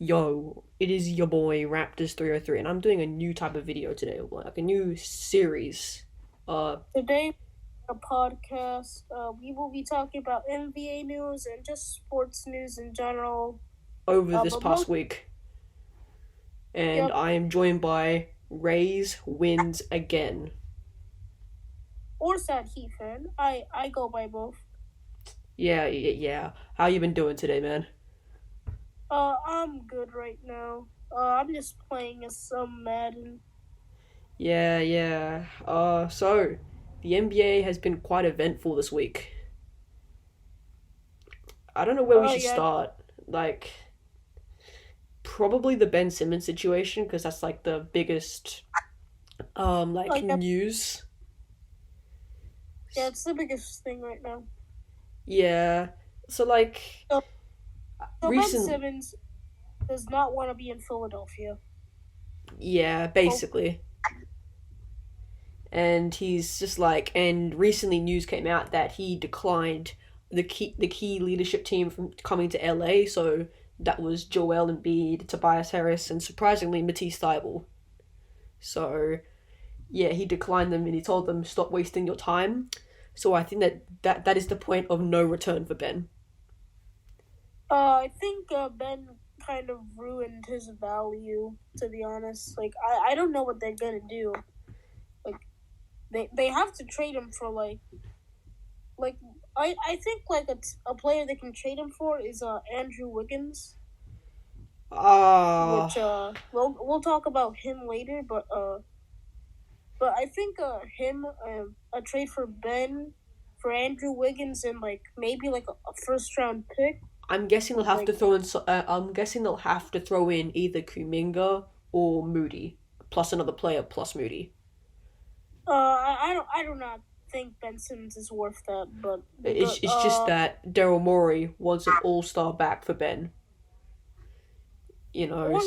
Yo, it is your boy Raptors 303, and I'm doing a new type of video today, like a new series. Today, a podcast, we will be talking about NBA news and just sports news in general. Over this But past most, week, and yep, I am joined by Rays wins again. or sad Heat fan. I go by both. Yeah. How you been doing today, man? I'm good right now. I'm just playing as some Madden. Yeah. So the NBA has been quite eventful this week. I don't know where we should Yeah, start. Like, probably the Ben Simmons situation because that's like the biggest like yeah, news. yeah, it's the biggest thing right now. Yeah. So like So, so Ben recent Simmons does not want to be in Philadelphia. yeah, Oh, basically. And he's just like and recently news came out that he declined the key leadership team from coming to LA, so that was Joel Embiid, Tobias Harris, and surprisingly Matisse Thybulle. So yeah, he declined them and he told them stop wasting your time. So I think that is the point of no return for Ben. I think Ben kind of ruined his value. To be honest, like I don't know what they're gonna do. Like they have to trade him for like I think like a player they can trade him for is Andrew Wiggins, Ah, which we'll talk about him later. But I think him a trade for Ben for Andrew Wiggins and like maybe like a first round pick I'm guessing they'll would have like to throw in. I'm guessing they'll have to throw in either Kuminga or Moody, plus another player plus Moody. I do not think Ben Simmons is worth that, It's just that Daryl Morey wants an all star back for Ben. You know,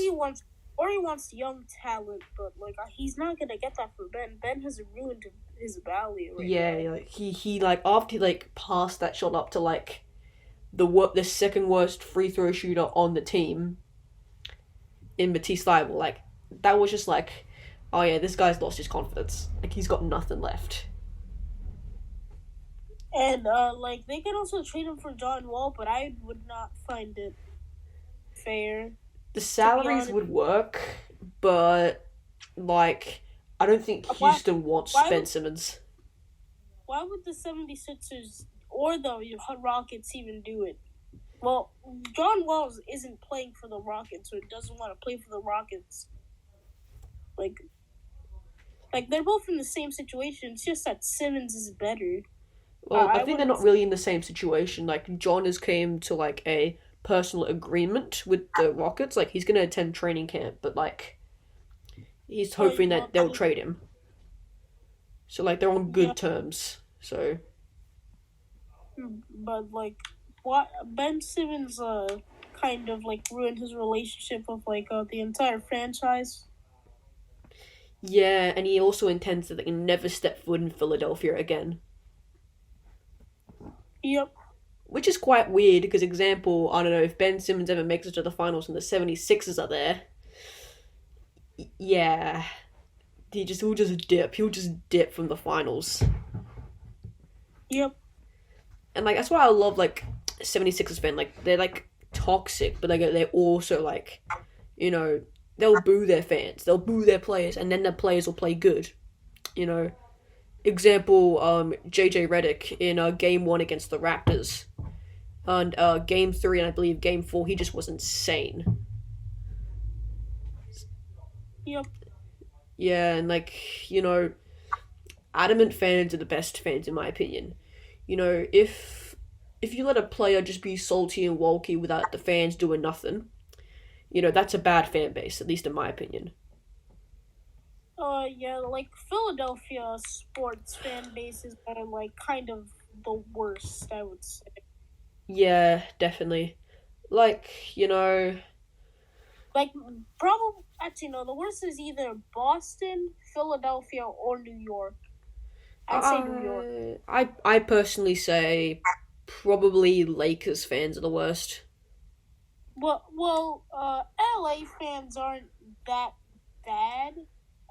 or he wants young talent, but like he's not gonna get that for Ben. Ben has ruined his value right now. yeah, like he like after he like passed that shot up to like the second worst free throw shooter on the team in Matisse Thybulle, like that was just like, oh yeah, this guy's lost his confidence. Like he's got nothing left. And like they can also trade him for John Wall, but I would not find it fair, The to be salaries honest. would work, but like I don't think Why Houston wants why Ben would Simmons. why would the 76ers or the Rockets even do it? Well, John Wall isn't playing for the Rockets, or doesn't want to play for the Rockets. Like they're both in the same situation. It's just that Simmons is better. Well, I I think they're wouldn't. not really in the same situation. Like John has came to like a personal agreement with the Rockets. Like he's gonna attend training camp, but like he's hoping Well, that they'll trade him. So like they're on yeah, good terms. So but like, what Ben Simmons kind of like ruined his relationship with like the entire franchise. yeah, and he also intends to like never step foot in Philadelphia again. Yep. Which is quite weird because example, I don't know, if Ben Simmons ever makes it to the finals and the 76ers are there, yeah, he'll just dip. He'll just dip from the finals. Yep. And like that's why I love like 76ers fan. Like they're like toxic, but like they're also like, you know, they'll boo their fans, they'll boo their players, and then the players will play good. You know, example, JJ Redick in game one against the Raptors, and game three and I believe game four, he just was insane. Yep. Yeah, and like adamant fans are the best fans in my opinion. If you let a player just be salty and walky without the fans doing nothing, that's a bad fan base, at least in my opinion. Yeah, like Philadelphia sports fan bases are like kind of the worst, I would say. Yeah, definitely. Like, Like, probably actually no, the worst is either Boston, Philadelphia, or New York. I'd say New York. I personally say probably Lakers fans are the worst. LA fans aren't that bad.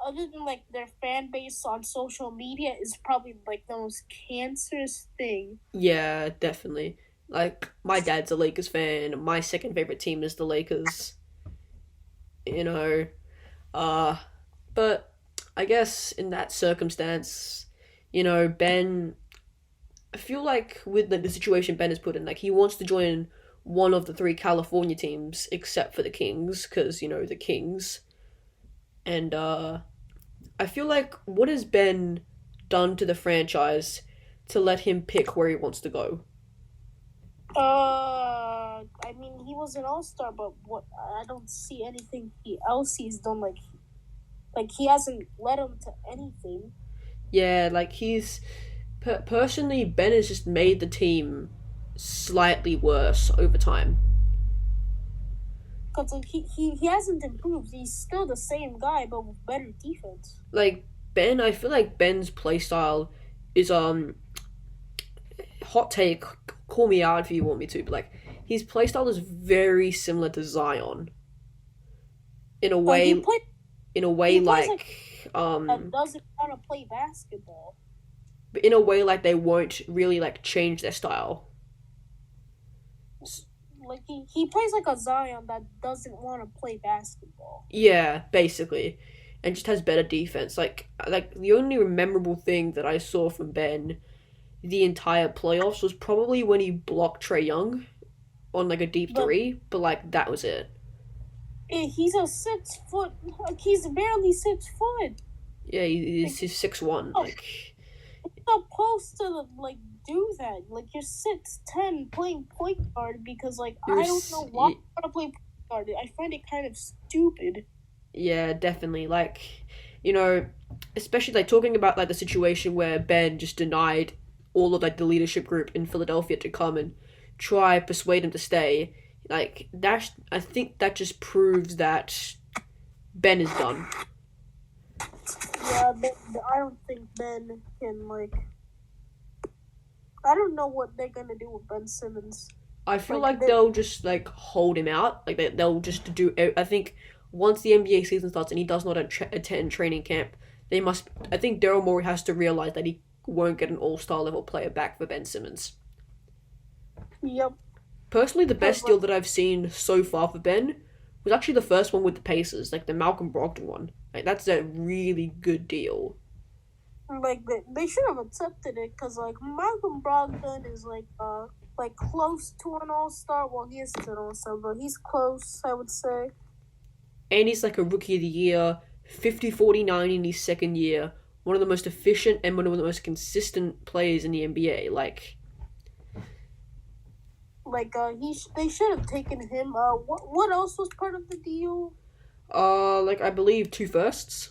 Other than like their fan base on social media is probably like the most cancerous thing. Yeah, definitely. Like my dad's a Lakers fan. My second favorite team is the Lakers. You know, uh, but I guess in that circumstance, Ben. I feel like with the situation Ben has put in, like he wants to join one of the three California teams, except for the Kings, because the Kings. And I feel like what has Ben done to the franchise to let him pick where he wants to go? I mean, he was an all-star, but what I don't see anything he's done. Like he hasn't led him to anything. Yeah, like he's personally Ben has just made the team slightly worse over time. Cause like he hasn't improved. He's still the same guy, but with better defense. Like Ben, I feel like Ben's playstyle is hot take. Call me out if you want me to, but like his playstyle is very similar to Zion in a But way. In a way, he plays that um, doesn't want to play basketball. in a way like they won't really like change their style. Like he plays like a Zion that doesn't want to play basketball. Yeah, basically, and just has better defense. Like the only memorable thing that I saw from Ben the entire playoffs was probably when he blocked Trey Young on like a deep But three, but like that was it. he's a 6 foot. Like he's barely 6 foot. Yeah, he's 6'1". Oh, Like you're supposed to like do that. Like you're 6'10" playing point guard because like you're I don't know why you want to play point guard. I find it kind of stupid. yeah, definitely. Like especially like talking about like the situation where Ben just denied all of like the leadership group in Philadelphia to come and try persuade him to stay. Like that, I think that just proves that Ben is done. Yeah, I don't think Ben can like. I don't know what they're gonna do with Ben Simmons. I feel Like like they'll just like hold him out. Like they'll just do. I think once the NBA season starts and he does not attend training camp, they must. I think Daryl Morey has to realize that he won't get an All-Star level player back for Ben Simmons. Yep. Personally, the best deal that I've seen so far for Ben was actually the first one with the Pacers, like the Malcolm Brogdon one. Like that's a really good deal. Like they should have accepted it because like Malcolm Brogdon is like close to an all-star. Well, he is to an all-star, but he's close, I would say. And he's like a rookie of the year, 50-49 in his second year, one of the most efficient and one of the most consistent players in the NBA. They should have taken him. What else was part of the deal? Like I believe two firsts.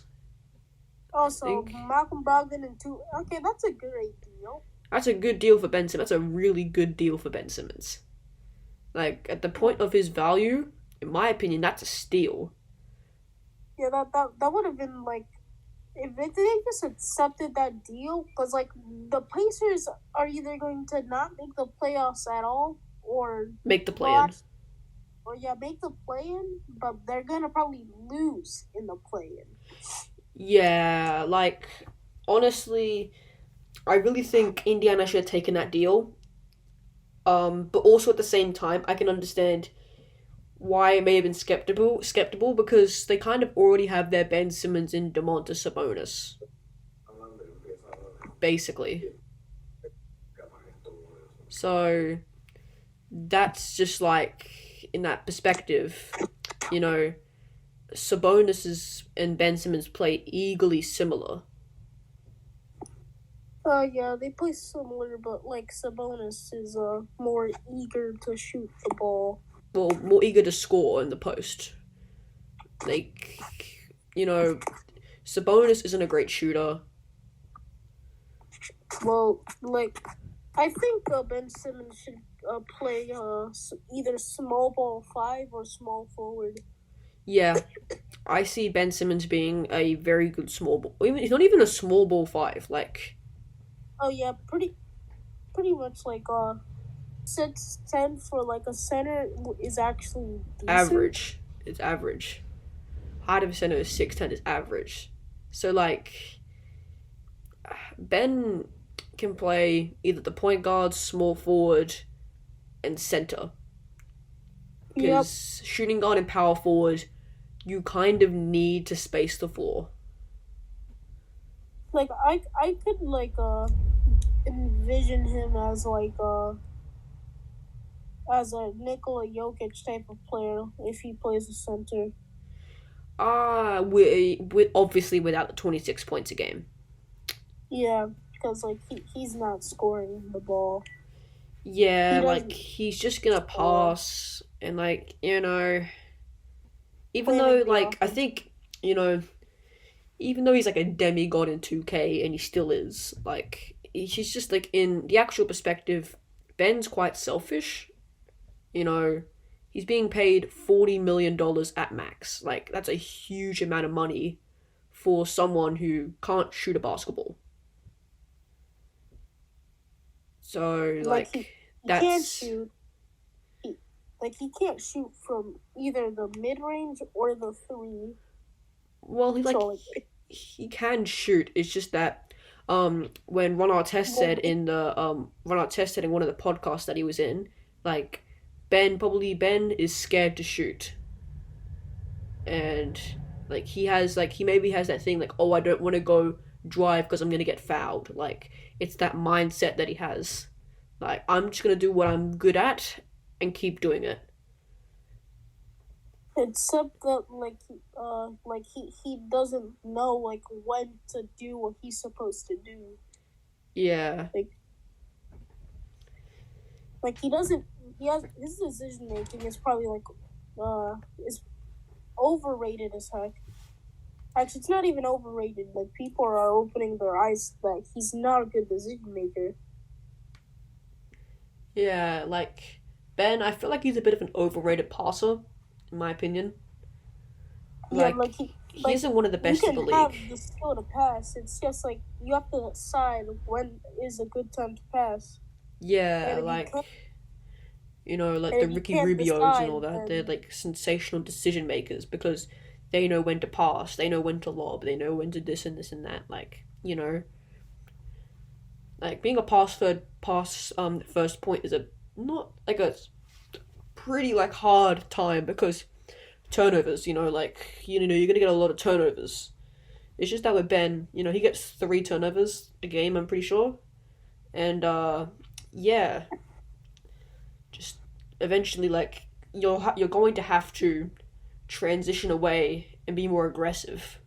Also, Malcolm Brogdon and two. Okay, that's a great deal. That's a good deal for Ben Simmons. That's a really good deal for Ben Simmons. Like at the point of his value, in my opinion, that's a steal. Yeah, that would have been like if they just accepted that deal, because like the Pacers are either going to not make the playoffs at all, or Make the play-in. Or yeah, make the play-in, but they're gonna probably lose in the play-in. Yeah, like honestly, I really think Indiana should have taken that deal. But also at the same time, I can understand why it may have been skeptical because they kind of already have their Ben Simmons and Domantas Sabonis, basically. So that's just like in that perspective, you know, Sabonis and Ben Simmons play eagerly similar. Yeah, they play similar, but like Sabonis is more eager to shoot the ball. Well, more eager to score in the post. Like, Sabonis isn't a great shooter. Well, like, I think Ben Simmons should play either small ball 5 or small forward. Yeah, I see Ben Simmons being a very good small ball. He's not even a small ball 5. Like, oh yeah, pretty much like 6'10" for like a center is actually decent. Average. It's average. Height of a center is 6'10" is average. So like Ben can play either the point guard, small forward, and center. Yep. Because shooting guard and power forward, you kind of need to space the floor. Like I could like envision him as like as a Nikola Jokic type of player if he plays a center. With obviously without the 26 points a game. Yeah, because like he's not scoring the ball. Yeah, like he's just gonna pass and like, even though like I think, even though he's like a demigod in 2K and he still is, like he's just like in the actual perspective, Ben's quite selfish. He's being paid $40 million at max. Like that's a huge amount of money for someone who can't shoot a basketball. So like he that's can't shoot. He can't shoot from either the mid range or the three. Well, he can shoot. It's just that when Ron Artest said in one of the podcasts that he was in, like Ben is scared to shoot. And like he maybe has that thing like, oh, I don't want to go drive because I'm going to get fouled. Like it's that mindset that he has. Like I'm just going to do what I'm good at and keep doing it. Except that he doesn't know like when to do what he's supposed to do. Yeah. Like he doesn't. His decision making is probably like is overrated as heck. Actually, it's not even overrated. Like people are opening their eyes that he's not a good decision maker. Yeah, like Ben, I feel like he's a bit of an overrated passer, in my opinion. Like, he isn't one of the best in the league. You can have the skill to pass. It's just like you have to decide when is a good time to pass. Yeah, like the Ricky Rubios and all that. They're like sensational decision makers because they know when to pass, they know when to lob, they know when to this and this and that. Like like being a first point is not like a pretty like hard time because turnovers. You're gonna get a lot of turnovers. It's just that with Ben, he gets 3 turnovers a game. I'm pretty sure, and yeah. Just eventually, like you're going to have to transition away and be more aggressive.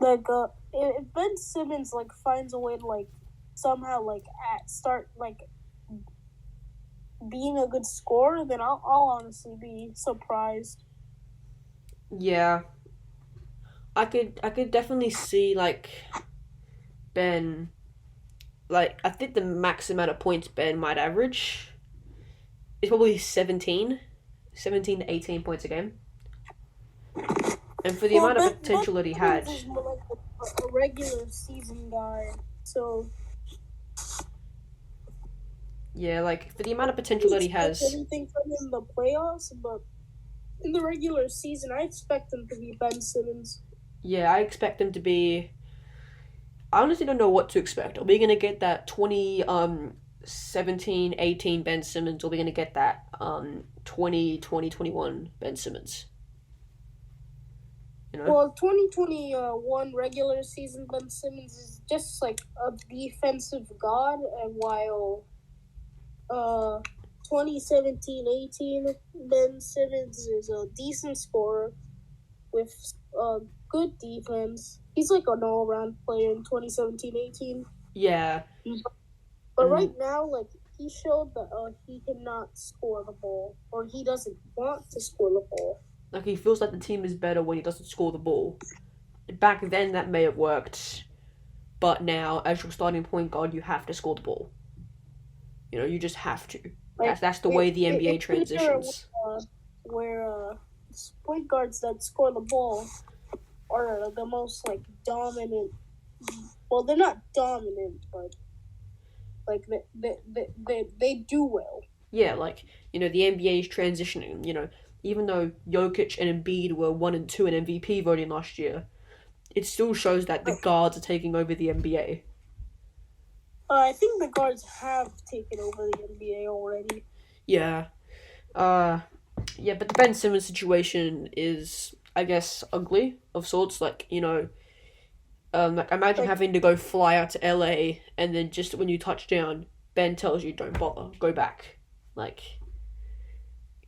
Like if Ben Simmons like finds a way to like somehow like start like being a good scorer, then I'll honestly be surprised. Yeah, I could definitely see like Ben. Like I think the max amount of points Ben might average is probably 17 to 18 points a game. And for the amount of potential that he had, he's more like a regular season guy. So yeah, like for the amount of potential that he has, anything from him in the playoffs, but in the regular season, I expect him to be Ben Simmons. Yeah, I expect him to be. I honestly don't know what to expect. Are we gonna get that 17, 18 Ben Simmons, or are we gonna get that 21 Ben Simmons? Well, 2021 regular season Ben Simmons is just like a defensive god, and while 2017-18 Ben Simmons is a decent scorer with good defense. He's like an all-around player in 2017-18. Yeah. But right now, like, he showed that he cannot score the ball, or he doesn't want to score the ball. Like, he feels like the team is better when he doesn't score the ball. Back then, that may have worked. But now, as your starting point guard, you have to score the ball. You just have to. Like, that's the way the NBA transitions. Where point guards that score the ball are the most, like, dominant. Well, they're not dominant, but Like they do well. Yeah, like, the NBA is transitioning. Even though Jokic and Embiid were 1 and 2 in MVP voting last year, it still shows that the guards are taking over the NBA. I think the guards have taken over the NBA already. Yeah. But the Ben Simmons situation is, I guess, ugly of sorts. Like, like imagine having to go fly out to LA and then just when you touch down, Ben tells you don't bother, go back. Like,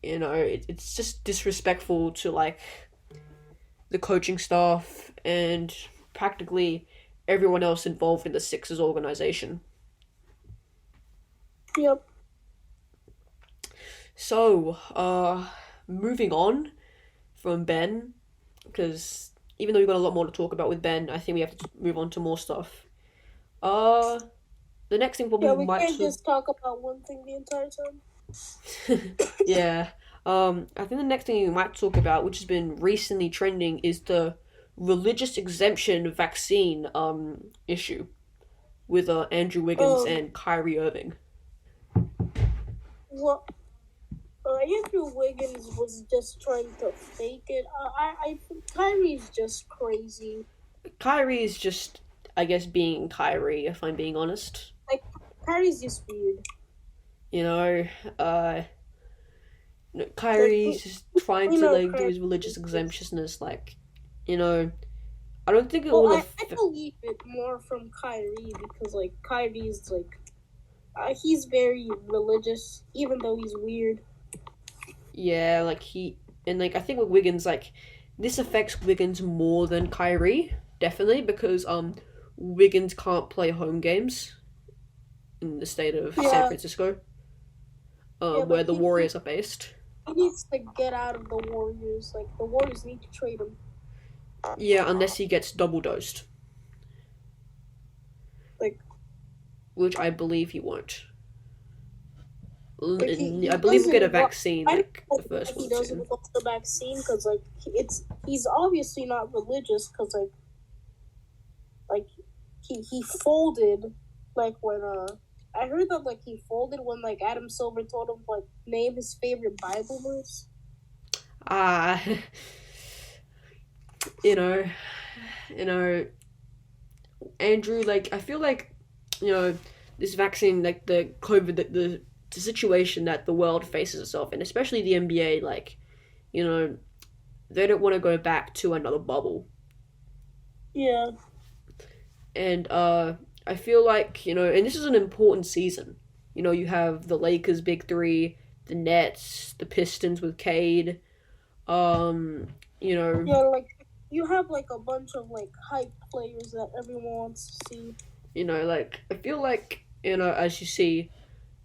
it's just disrespectful to like the coaching staff and practically everyone else involved in the Sixers organization. Yep. So, moving on from Ben, because even though we've got a lot more to talk about with Ben, I think we have to move on to more stuff. The next thing probably we can't just talk about one thing the entire time. Yeah. I think the next thing we might talk about, which has been recently trending, is the religious exemption vaccine issue with Andrew Wiggins and Kyrie Irving. Well, Andrew Wiggins was just trying to fake it. I think Kyrie's just crazy. Kyrie is just, I guess, being Kyrie, if I'm being honest. Like, Kyrie's just weird. Kyrie's just trying to like do his religious exemptionist, like, I don't think it will. I believe it more from Kyrie because like Kyrie's like he's very religious, even though he's weird. Yeah, like I think with Wiggins, like this affects Wiggins more than Kyrie, definitely, because Wiggins can't play home games in the state of San Francisco, where the Warriors are based. He needs to get out of the Warriors. Like the Warriors need to trade him. Yeah, unless he gets double dosed. Like, which I believe he won't. Like I believe he'll get a vaccine like the first one. He doesn't want the vaccine because like he's obviously not religious because like he folded like when I heard that like he folded when like Adam Silver told him like name his favorite Bible verse. Andrew, like I feel like this vaccine, like the COVID, the situation that the world faces itself in, especially the NBA, like they don't want to go back to another bubble. Yeah. And I feel like and this is an important season. You have the Lakers big three, the Nets, the Pistons with Cade. Yeah, like you have like a bunch of like hype players that everyone wants to see. Like I feel like as you see,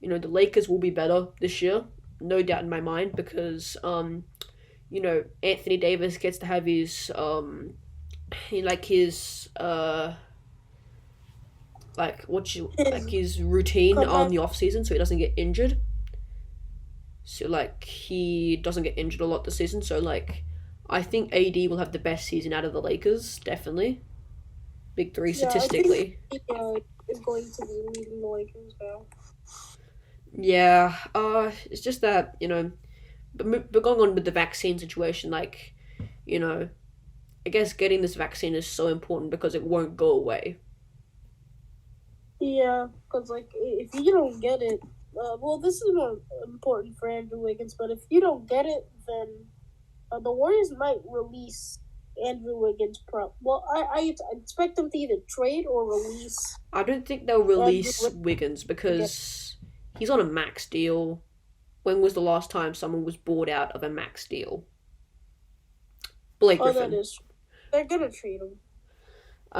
the Lakers will be better this year, no doubt in my mind, because Anthony Davis gets to have his his routine on the off season, so he doesn't get injured. So like he doesn't get injured a lot this season. So like I think AD will have the best season out of the Lakers, definitely. Big three statistically. I think is going to be leading the Lakers now. Yeah, it's just that but going on with the vaccine situation, like I guess getting this vaccine is so important because it won't go away. Yeah, because like if you don't get it, well, this is more important for Andrew Wiggins. But if you don't get it, then the Warriors might release Andrew Wiggins. Well, I expect them to either trade or release. I don't think they'll release Wiggins because he's on a max deal. When was the last time someone was bought out of a max deal? Blake Griffin. That is. They're gonna trade him.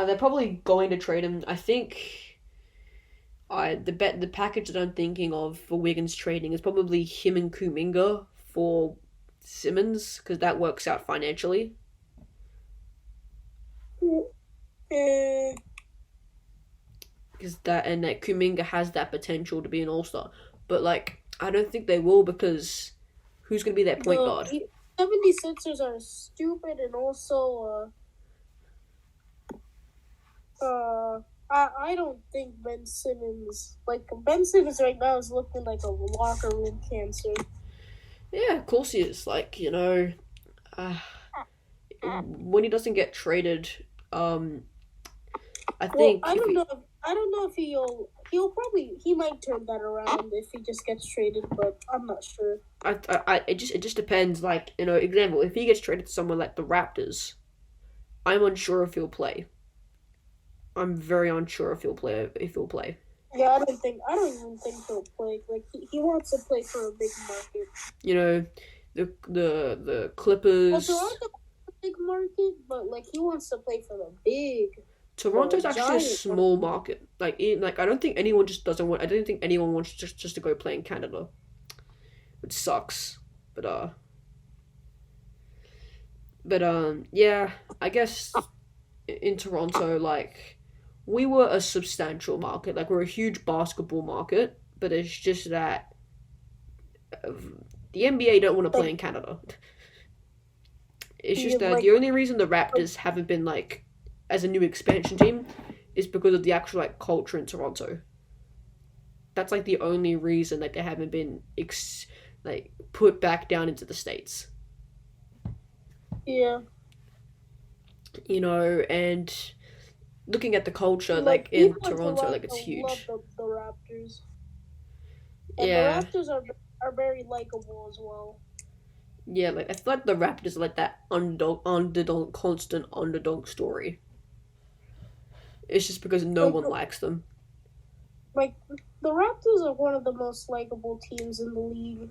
They're probably going to trade him. I think. The package that I'm thinking of for Wiggins trading is probably him and Kuminga for Simmons because that works out financially. Because that Kuminga has that potential to be an all-star, but like I don't think they will because who's going to be that point guard? 76ers are stupid and also I don't think Ben Simmons right now is looking like a locker room cancer. Yeah, of course he is. Like, uh, when he doesn't get traded, um, I Well, think if he, I don't know if he might turn that around if he just gets traded, but I'm not sure. it just depends. Like, example, if he gets traded to someone like the Raptors, I'm unsure if he'll play. I'm very unsure if he'll play. If he'll play. Yeah, I don't even think he'll play. Like he wants to play for a big market. You know, the Well, Clippers. Toronto's a big market, but like he wants to play for Toronto's the actually a giant small market. Like I don't think anyone just doesn't want. I don't think anyone wants just to go play in Canada, which sucks. But yeah. I guess in Toronto, like we were a substantial market. Like we're a huge basketball market, but it's just that the NBA don't want to play like in Canada. It's the just that like the only reason the Raptors haven't been like as a new expansion team is because of the actual like culture in Toronto. That's like the only reason that they haven't been like put back down into the states. yeah. And looking at the culture like Like in people in Toronto, like it's Toronto love huge. the Raptors, and the Yeah, Raptors are very likable as well. yeah. Like I feel like the Raptors are like that underdog, constant underdog story. It's just because no Like one likes them. like the Raptors are one of the most likable teams in the league.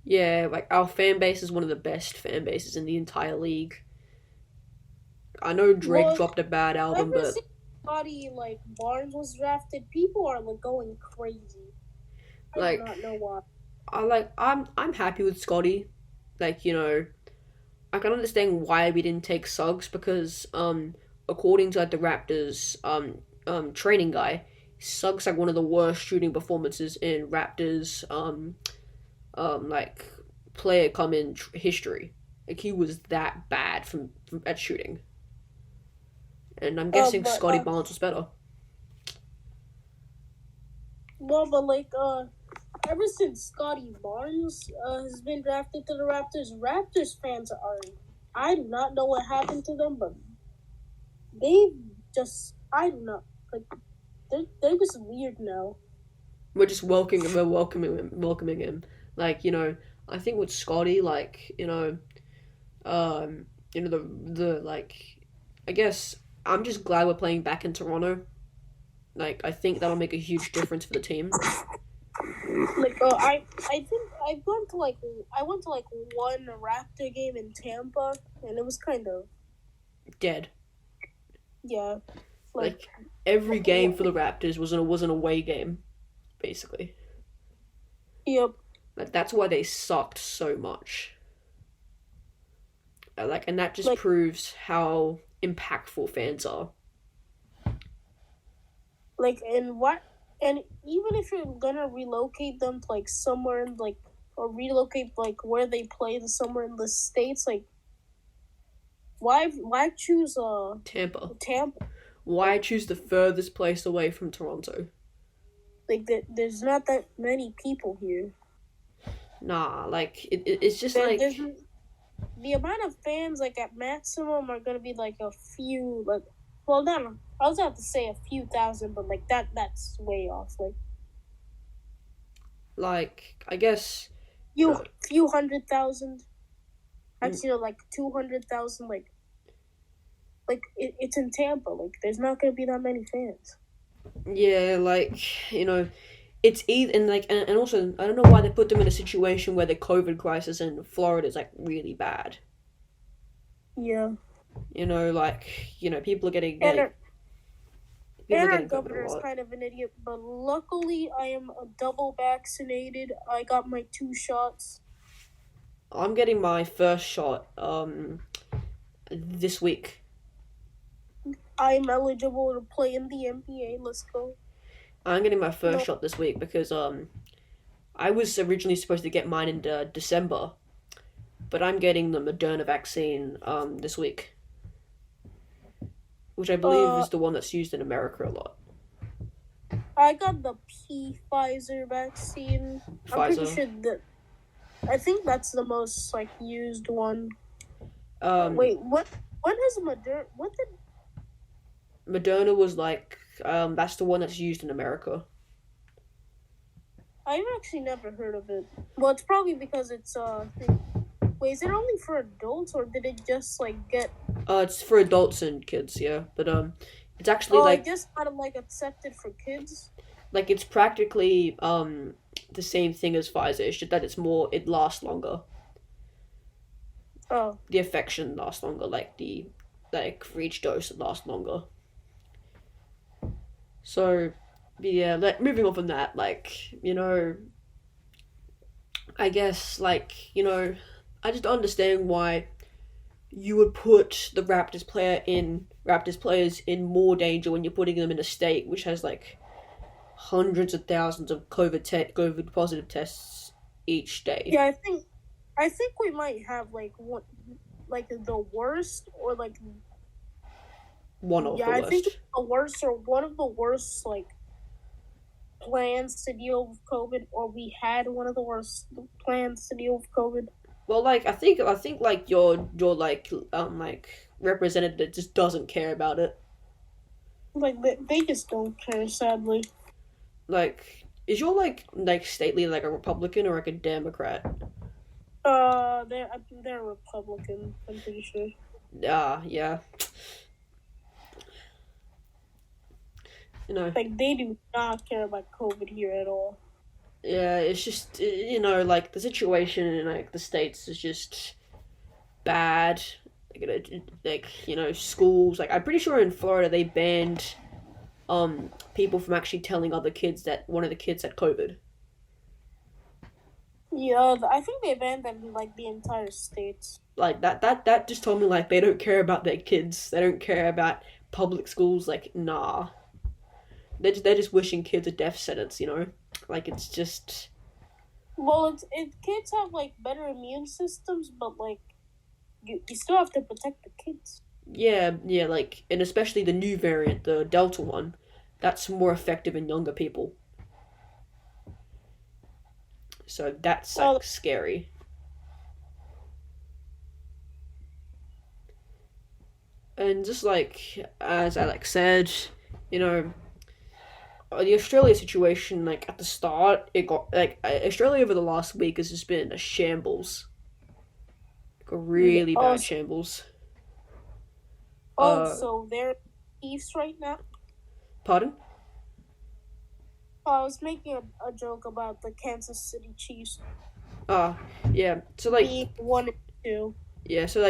Yeah, like our fan base is one of the best fan bases in the entire league. I know Drake Well, dropped a bad album, ever but since Scotty like Barnes was drafted, people are like going crazy. I do like not know why. I'm happy with Scotty. Like, I can understand why we didn't take Suggs because according to like the Raptors training guy, Suggs had one of the worst shooting performances in Raptors like player come in history. Like he was that bad from at shooting. And I'm guessing But Scotty Barnes was better. well, but like ever since Scotty Barnes has been drafted to the Raptors fans are. I do not know what happened to them, but they just I don't know. Like they're just weird now. We're welcoming him. Like, I think with Scotty, like, the like I guess I'm just glad we're playing back in Toronto. Like I think that'll make a huge difference for the team. Like I think I went to like one Raptor game in Tampa, and it was kind of Dead. yeah. Like every game for the Raptors was an away game, basically. Yep. Like that's why they sucked so much. And that just Like proves how impactful fans are. and what and even if you're gonna relocate them to like somewhere in like or relocate like where they play to somewhere in the states, like why choose Tampa. Tampa? Why choose the furthest place away from Toronto? Like there's not that many people here. Nah, like it's just There's like the amount of fans like at maximum are gonna be like a few like well not I was about to say a few thousand, but like that's way off. like I guess Few 100,000. mm, Actually, like 200,000. It's in Tampa. Like there's not gonna be that many fans. yeah, like it's either and also I don't know why they put them in a situation where the COVID crisis in Florida is like really bad. Yeah, People are getting and our, people are and our getting COVID a governor is lot. kind of an idiot. But luckily, I am a double vaccinated. I got my 2 shots. I'm getting my first shot this week. I'm eligible to play in the NBA. Let's go. I'm getting my first No, shot this week because I was originally supposed to get mine in December, but I'm getting the Moderna vaccine this week, which I believe uh, is the one that's used in America a lot. I got the Pfizer vaccine. I'm pretty Pfizer. sure that I think that's the most like used one. Um, Wait, what? When has Moderna? What did? Moderna was like that's the one that's used in America. I've actually never heard of it. Well, it's probably because it's thing. Wait, is it only for adults or did it just like get? It's for adults and kids, yeah, but it's actually Oh, I like just got it like accepted for kids. it's practically the same thing as Pfizer. It's just that it lasts longer. Oh, The affection lasts longer. For each dose it lasts longer. So yeah, moving on from that, I guess I just don't understand why you would put the Raptors players in more danger when you're putting them in a state which has like hundreds of thousands of COVID positive tests each day. yeah. I think we might have like one, like the worst or like One of yeah. the I think it's worst. the worst or one of the worst like plans to deal with COVID, or we had one of the worst plans to deal with COVID. Well, I think like your representative that just doesn't care about it. Like they just don't care, sadly. Is your state leader like a Republican or like a Democrat? They're Republican. I'm pretty sure. Yeah. Like they do not care about COVID here at all. Yeah, it's just the situation in like the states is just bad. Schools. Like I'm pretty sure in Florida they banned people from actually telling other kids that one of the kids had COVID. Yeah, I think they banned them in like the entire states. Like that just told me like they don't care about their kids. They don't care about public schools. Like nah, they're just wishing kids a death sentence. Like it's just Well, kids have like better immune systems, but like you still have to protect the kids. yeah, and especially the new variant, the Delta one, that's more effective in younger people. So that's Oh, like scary. And just like as Alex said, you know, the Australia situation, like at the start, it got like Australia over the last week has just been a shambles, like a yeah. really bad shambles. Uh, So they're Chiefs right now. Pardon? I was making a joke about the Kansas City Chiefs Uh, yeah. So being 1-2.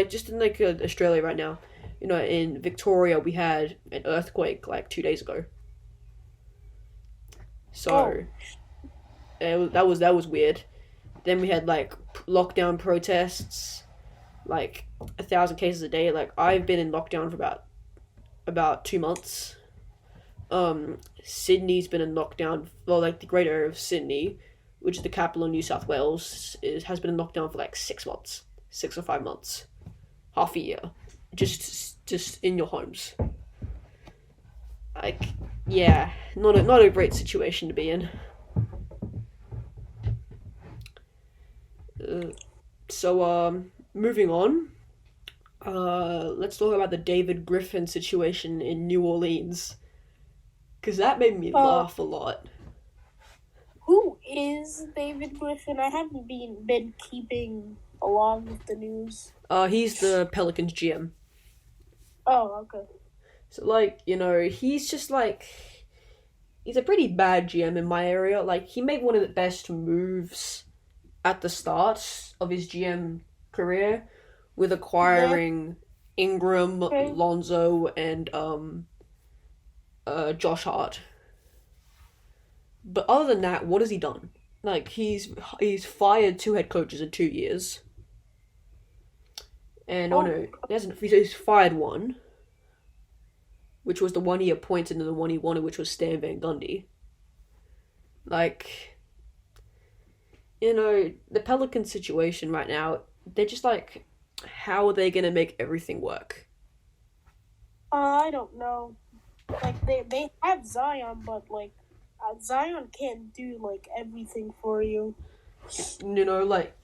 just in Australia right now, in Victoria we had an earthquake like 2 days ago. Oh, So that was weird. Then we had like lockdown protests, like 1,000 cases a day. Like I've been in lockdown for about 2 months. Sydney's been in lockdown. Well, like the greater area of Sydney, which is the capital of New South Wales, has been in lockdown for like 6 months, 6 or 5 months, half a year, just in your homes. Like, yeah, not a great situation to be in. Uh, moving on. Let's talk about the David Griffin situation in New Orleans, because that made me uh, laugh a lot. who is David Griffin? I haven't been keeping along with the news. He's the Pelicans GM. Oh, okay. So, he's just he's a pretty bad GM in my area. Like, he made one of the best moves at the start of his GM career with Yeah. acquiring Ingram, Okay. Lonzo, and Josh Hart. But other than that, what has he done? Like, he's fired 2 head coaches in 2 years. And oh Oh, no, he hasn't. He's fired one, which was the one he appointed, and the one he wanted, which was Stan Van Gundy. Like, the Pelican situation right now, they're just like, how are they gonna make everything work? I don't know. Like they have Zion, but like Zion can't do like everything for you. You know, like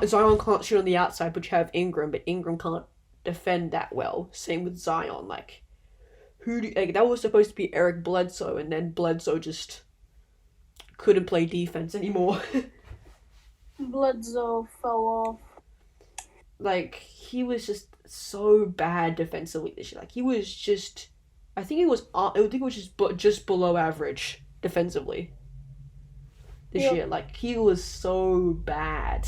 Zion can't shoot on the outside, but you have Ingram, but Ingram can't defend that well. Same with Zion. Like, that was supposed to be Eric Bledsoe, and then Bledsoe just couldn't play defense anymore. Bledsoe fell off. Like, he was just so bad defensively this year. Like, he was just, I think it was just below average defensively this year. Like, he was so bad.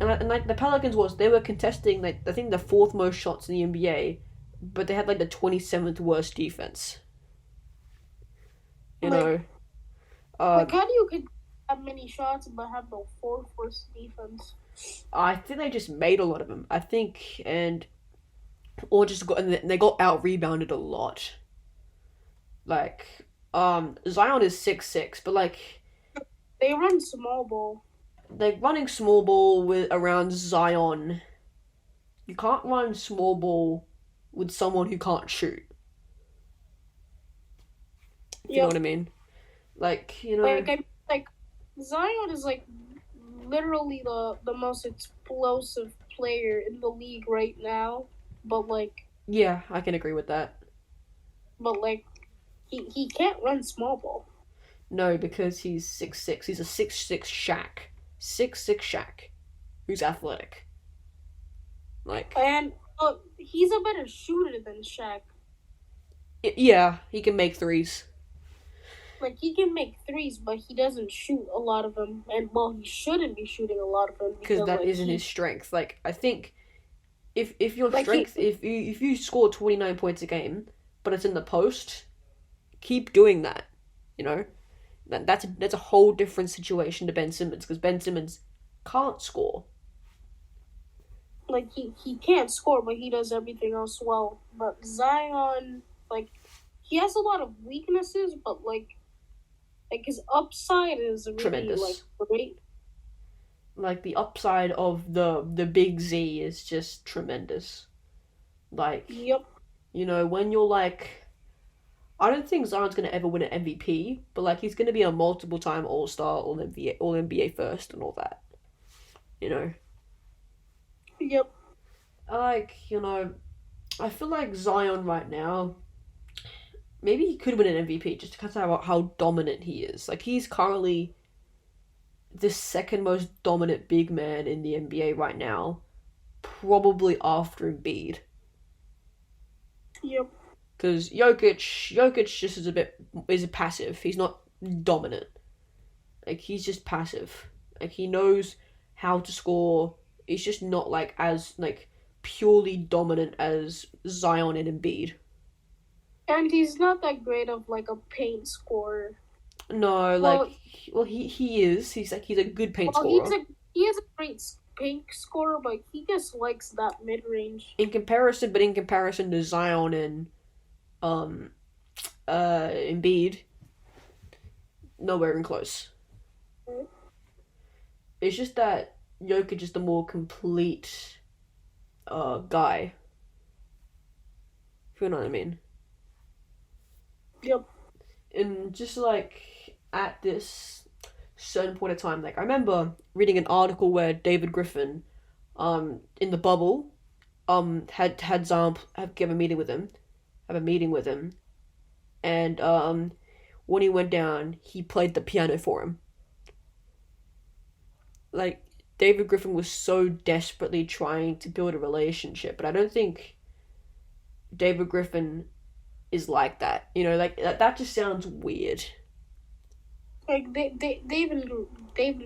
And like the Pelicans they were contesting like I think the fourth most shots in the NBA, but they had like the 27th worst defense. You know, like how do you could have many shots but have the fourth worst defense? I think they just made a lot of them. I think or just and they got out rebounded a lot. Like, Zion is 6'6", but like they run small ball. They're running small ball with around Zion. You can't run small ball with someone who can't shoot. You know what I mean? Like, you know, like Zion is like literally the most explosive player in the league right now. But like, yeah, I can agree with that. But like, he can't run small ball. No, because he's 6'6". He's a 6'6" Shaq. 6'6" Shaq, who's athletic. Like, and he's a better shooter than Shaq. Yeah, he can make threes. Like, he can make threes, but he doesn't shoot a lot of them. And, well, he shouldn't be shooting a lot of them. Because that isn't his strength. Like, I think if your strength, if you score 29 points a game, but it's in the post, keep doing that, you know? That's a whole different situation to Ben Simmons, because Ben Simmons can't score. Like, he can't score, but he does everything else well. But Zion, like, he has a lot of weaknesses, but, like his upside is really, tremendous. Like, great. Like, the upside of the big Z is just tremendous. Like, yep. You know, when you're like, I don't think Zion's going to ever win an MVP, but, like, he's going to be a multiple-time All-Star, All-NBA first, and all that. You know? Yep. You know, I feel like Zion right now, maybe he could win an MVP just because of how dominant he is. Like, he's currently the second most dominant big man in the NBA right now, probably after Embiid. Yep. Because Jokic just is passive. He's not dominant. Like, he's just passive. Like, he knows how to score. He's just not like as like purely dominant as Zion and Embiid. And he's not that great of like a paint scorer. No, he is. He's a good paint scorer. He is a great paint scorer, but he just likes that mid range. In comparison to Zion and Embiid, nowhere in close. Mm-hmm. It's just that Jokic is the more complete guy. If you know what I mean. Yep. And just like at this certain point of time, like I remember reading an article where David Griffin, in the bubble, had Zion have a meeting with him, and when he went down, he played the piano for him. Like, David Griffin was so desperately trying to build a relationship, but I don't think David Griffin is like that. You know, like that just sounds weird. Like David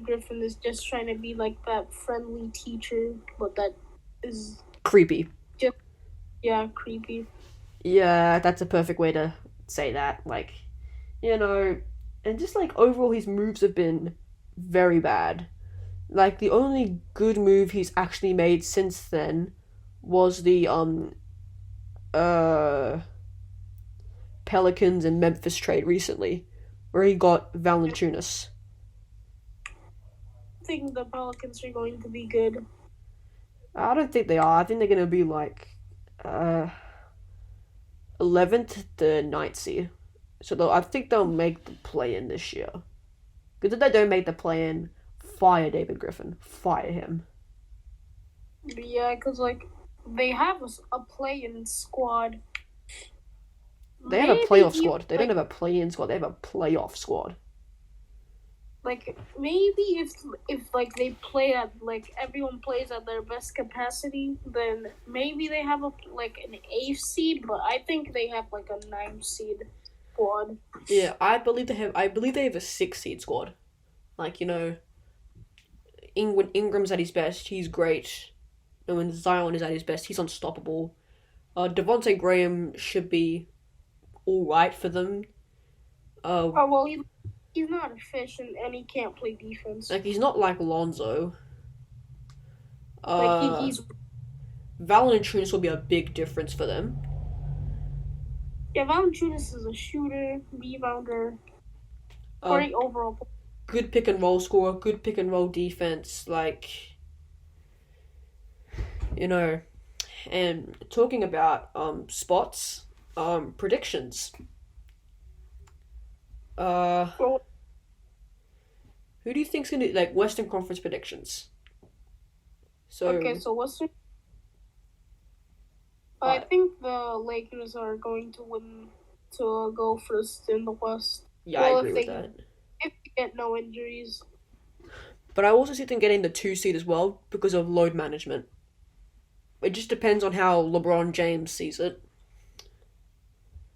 Griffin is just trying to be like that friendly teacher, but that is creepy. Creepy. Yeah, that's a perfect way to say that. Like, you know, and just like overall his moves have been very bad. Like, the only good move he's actually made since then was the Pelicans and Memphis trade recently, where he got Valanciunas. I think the Pelicans are going to be good. I don't think they are. I think they're going to be like 11th to 9th seed. So I think they'll make the play-in this year. Because if they don't make the play-in, fire David Griffin. Fire him. Yeah, because like they have a play-in squad. They have a Maybe playoff even squad. They don't have a play-in squad. They have a playoff squad. like maybe if like they play at like everyone plays at their best capacity, then maybe they have like an 8th seed. But I think they have like a 9th seed squad. Yeah, I believe they have. I believe they have a 6 seed squad. Like when Ingram's at his best, he's great. And when Zion is at his best, he's unstoppable. Devontae Graham should be all right for them. Oh well, he's not efficient and he can't play defense. Like he's not like Lonzo. Like he's Valanciunas will be a big difference for them. yeah. Valanciunas is a shooter, rebounder, great overall. Good pick and roll scorer. Good pick and roll defense. Like and talking about spots, predictions. Well, Who do you think's gonna like Western Conference predictions? So okay, so Western. I think the Lakers are going to win to go first in the West. Yeah, I agree with that. If they get no injuries. But I also see them getting the 2 seed as well because of load management. It just depends on how LeBron James sees it.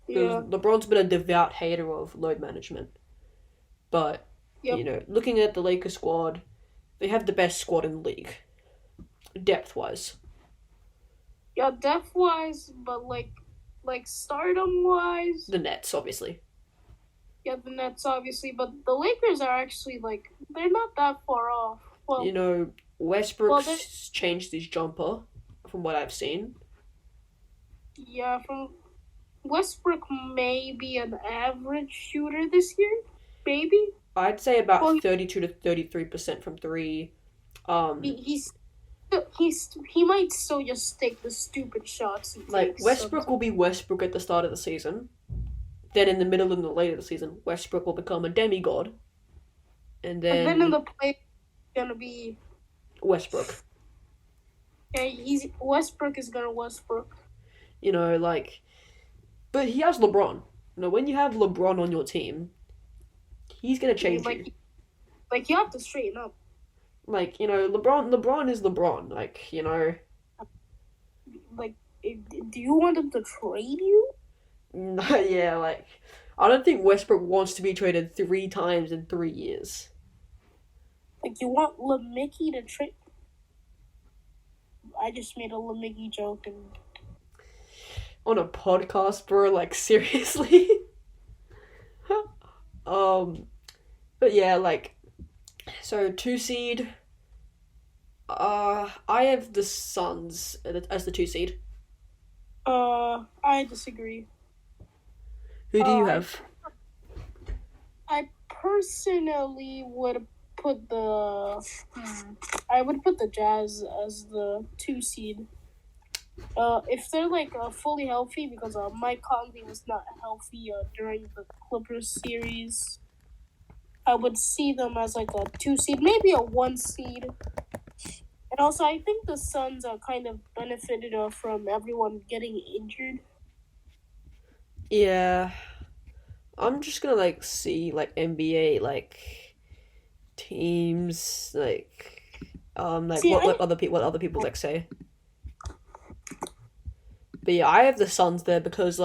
Because LeBron's been a devout hater of load management. But, looking at the Lakers squad, they have the best squad in the league. Depth-wise. Yeah, depth-wise, but like stardom-wise. The Nets, obviously. Yeah, the Nets, obviously. But the Lakers are actually, like, they're not that far off. Well, Westbrook's changed his jumper, from what I've seen. Yeah, from Westbrook may be an average shooter this year. Maybe. I'd say about 32 to 33% from 3. He might still just take the stupid shots. Westbrook will be Westbrook at the start of the season. Then in the middle and the late of the season, Westbrook will become a demigod. And then in the play, it's gonna be Westbrook. Yeah, Westbrook is gonna Westbrook. But he has LeBron. When you have LeBron on your team, he's gonna change you. You have to straighten up. LeBron is LeBron. Do you want him to trade you? Yeah, I don't think Westbrook wants to be traded 3 times in 3 years. You want LeMickey to trade? I just made a LeMickey joke and... On a podcast, bro, seriously? But yeah, so 2 seed... I have the Suns as the 2 seed. I disagree. Who do you have? I personally would put the Jazz as the 2 seed. If they're fully healthy, because Mike Conley was not healthy during the Clippers series, I would see them as a 2 seed, maybe a 1 seed. And also, I think the Suns are kind of benefited from everyone getting injured. Yeah. I'm just gonna see NBA teams what other people say. But yeah, I have the Suns there because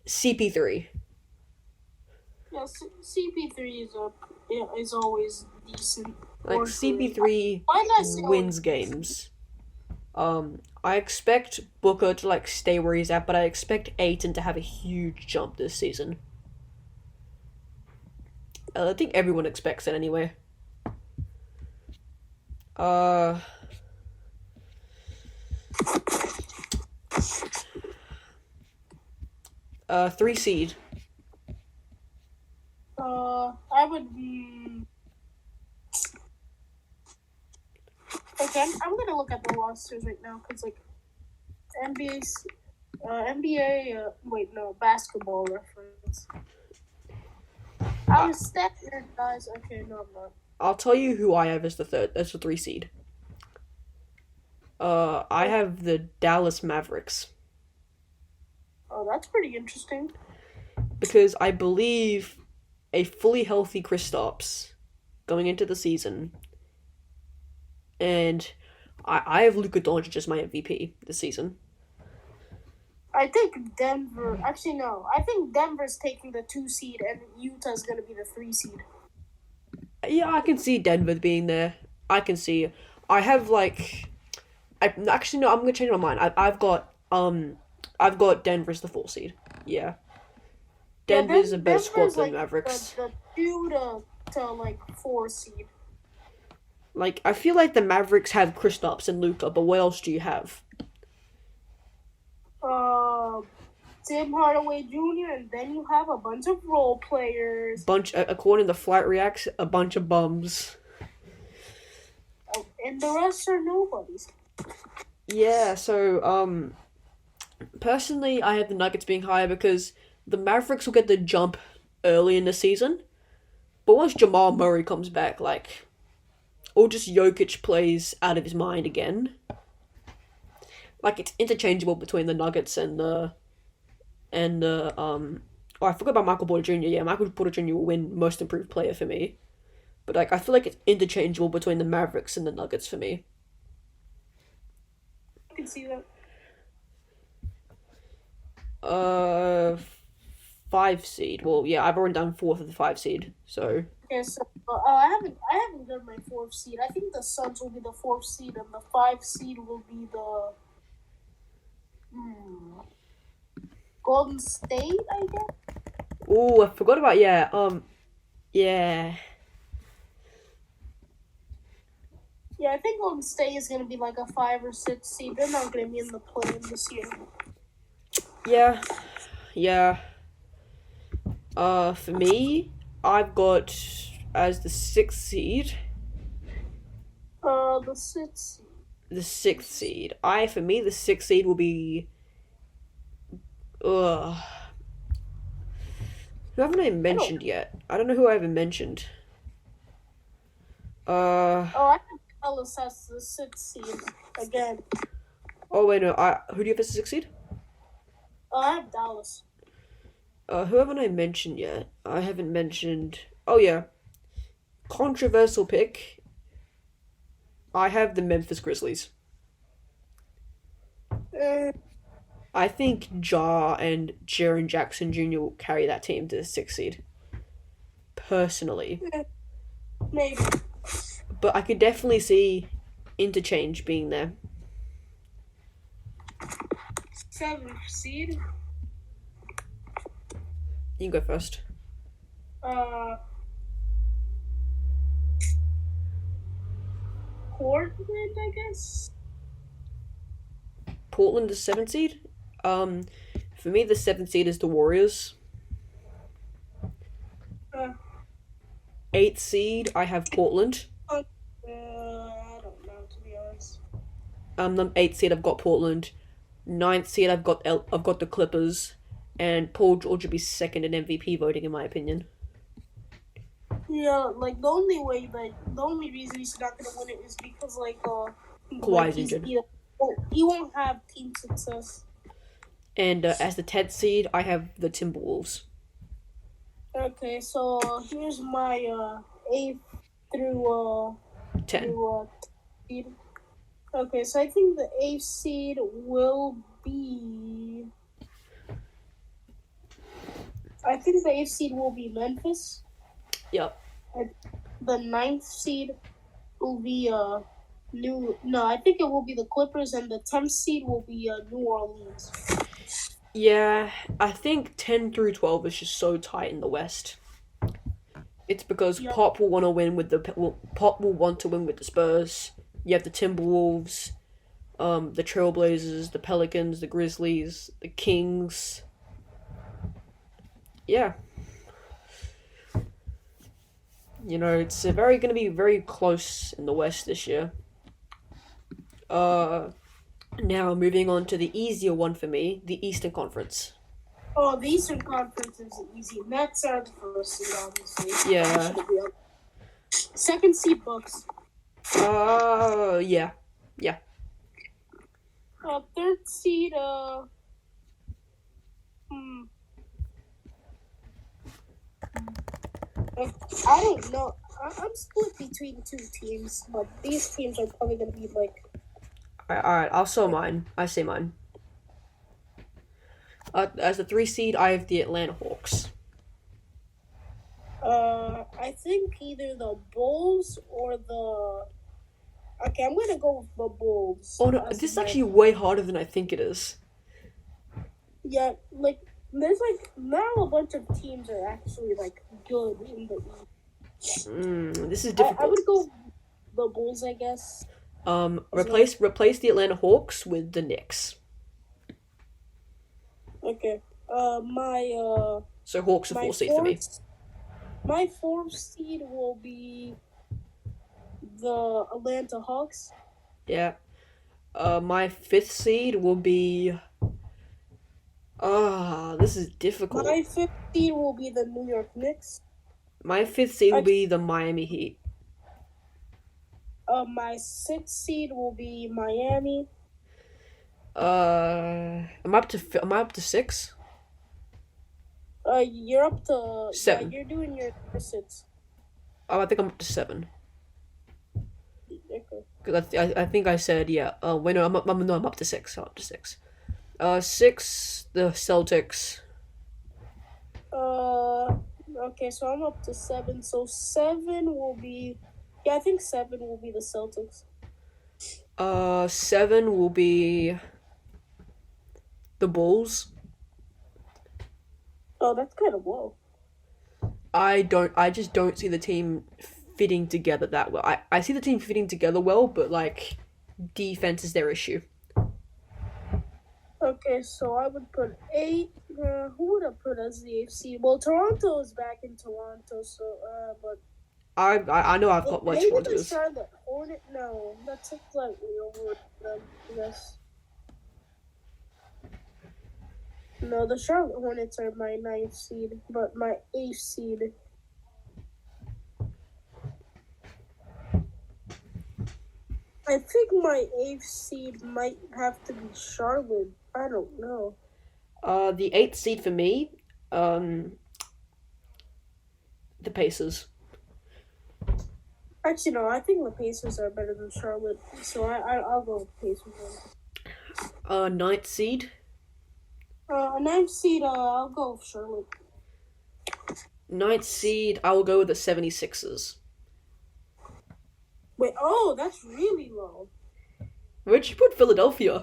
CP3. Yeah, CP3 is always decent. CP3 wins games. I expect Booker to stay where he's at, but I expect Ayton to have a huge jump this season. I think everyone expects it anyway. 3 seed. I would. Okay, I'm gonna look at the rosters right now because NBA NBA. Wait, no, basketball reference. I'm I, a stat nerd, guys. Okay, no, I'm not. I'll tell you who I have as the 3 seed. I Oh, have the Dallas Mavericks oh, that's pretty interesting. because I believe a fully healthy Kristaps going into the season, and I have Luka Doncic as my MVP this season. I think Denver. Actually, no. I think Denver's taking the 2 seed, and Utah's gonna be the 3 seed. Yeah, I can see Denver being there. I can see. I have like. I actually no. I'm gonna change my mind. I've got Denver as the 4 seed. Yeah, Yeah, Denver's a better squad Denver's than like the Mavericks. the 2 to like 4 seed. Like I feel like the Mavericks have Kristaps and Luka, but what else do you have? Uh, Tim Hardaway Jr. and then you have a bunch of role players. According to Flight Reacts, a bunch of bums. And the rest are nobodies. Yeah, so personally, I have the Nuggets being higher because the Mavericks will get the jump early in the season, but once Jamal Murray comes back, like, or just Jokic plays out of his mind again, like it's interchangeable between the Nuggets and Oh, I forgot about Michael Porter Jr. Yeah, Michael Porter Jr. will win Most Improved Player for me, but like I feel like it's interchangeable between the Mavericks and the Nuggets for me. I can see that. Uh, 5 seed. Well, yeah, I've already done fourth of the 5 seed. So Okay, so I haven't done my 4th seed. I think the Suns will be the 4th seed, and the 5 seed will be the Golden State, I guess. oh, I forgot about yeah. Yeah, I think Golden State is gonna be like a 5 or 6 seed. They're not gonna be in the play-in this year. Yeah, yeah. For me, I've got as the 6th seed, The 6th seed. the 6th seed. For me, the 6th seed will be. Ugh. Who haven't I I don't. mentioned yet? I don't know who I haven't mentioned. Uh. Oh, I have Dallas as the 6th seed again. Oh wait, no. Who do you have as the 6th seed? Oh, I have Dallas. Who haven't I mentioned yet? I haven't mentioned. Oh yeah, controversial pick. I have the Memphis Grizzlies. Uh, I think Ja and Jaren Jackson Jr. will carry that team to the 6th seed. Personally. Maybe. But I could definitely see interchange being there. 7th seed. You can go first. Portland, I guess. Portland is 7th seed. For me, the 7th seed is the Warriors. Uh, 8th seed, I have Portland. I don't know, to be honest. The 8th seed, I've got Portland. 9th seed, I've got the Clippers, and Paul George would be second in MVP voting, in my opinion. Yeah, like the only reason he's not gonna win it is because Kawhi's injured. He won't have team success. And as the 10th seed, I have the Timberwolves. Okay, so here's my 8th through 10. seed. Okay, so I think the 8th seed will be. I think the 8th seed will be Memphis. Yep. The 9th seed will be I think it will be the Clippers, and the 10th seed will be New Orleans. Yeah, I think 10 through 12 is just so tight in the West. It's because Pop will want to win with the Spurs. You have the Timberwolves, the Trailblazers, the Pelicans, the Grizzlies, the Kings. Yeah. You know, it's going to be very close in the West this year. Now moving on to the easier one for me, the Eastern Conference. Oh, the Eastern Conference is easy. Nets are the first seed, obviously. Yeah. Second seed, Bucks. Yeah. Third seed, I don't know. I'm split between two teams, but these teams are probably gonna be like. Alright, I'll say mine. I say mine. As the 3 seed, I have the Atlanta Hawks. I think either the Bulls or the. Okay, I'm gonna go with the Bulls. Oh no, this is actually way harder than I think it is. Yeah, like there's like now a bunch of teams are actually like good in the East. This is difficult. I would go the Bulls, I guess. Replace the Atlanta Hawks with the Knicks. Okay. So Hawks are 4 seed for me. My 4th seed will be the Atlanta Hawks. Yeah. My 5th seed will be. This is difficult. My 5th seed will be the New York Knicks. My 5th seed will be the Miami Heat. My 6th seed will be Miami. Am I up to 6? You're up to 7. Yeah, you're doing your 6. Oh, I think I'm up to 7. Okay. Because I think I said yeah. Wait, no, I'm up to 6. I'm up to 6. 6, the Celtics. Okay, so I'm up to 7. So 7 will be. Yeah, I think 7 will be the Celtics. 7 will be the Bulls. Oh, that's kind of low. I just don't see the team fitting together that well. I see the team fitting together well, but like defense is their issue. Okay, so I would put 8. Who would I put as the 8th seed? Well, Toronto is back in Toronto, so but I know I've got what maybe Toronto the is. Charlotte Hornet. No, that's slightly over them. Yes. No, the Charlotte Hornets are my 9th seed, but my 8th seed. I think my 8th seed might have to be Charlotte. I don't know. The 8th seed for me, the Pacers. Actually, no. I think the Pacers are better than Charlotte, so I'll go with Pacers. 9th seed. 9th seed. I'll go with Charlotte. 9th seed, I will go with the 76ers. Wait, oh, that's really low. Where'd you put Philadelphia?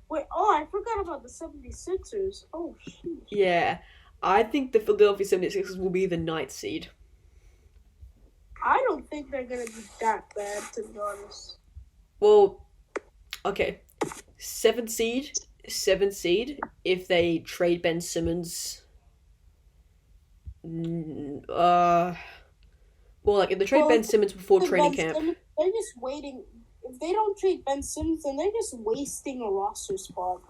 Wait, oh, I forgot about the 76ers. Oh, shoot. Yeah, I think the Philadelphia 76ers will be the 9th seed. I don't think they're going to be that bad, to be honest. Well, okay. 7th seed, if they trade Ben Simmons. Well, like if they trade Ben Simmons before training camp. They're just waiting. If they don't trade Ben Simmons, then they're just wasting a roster spot.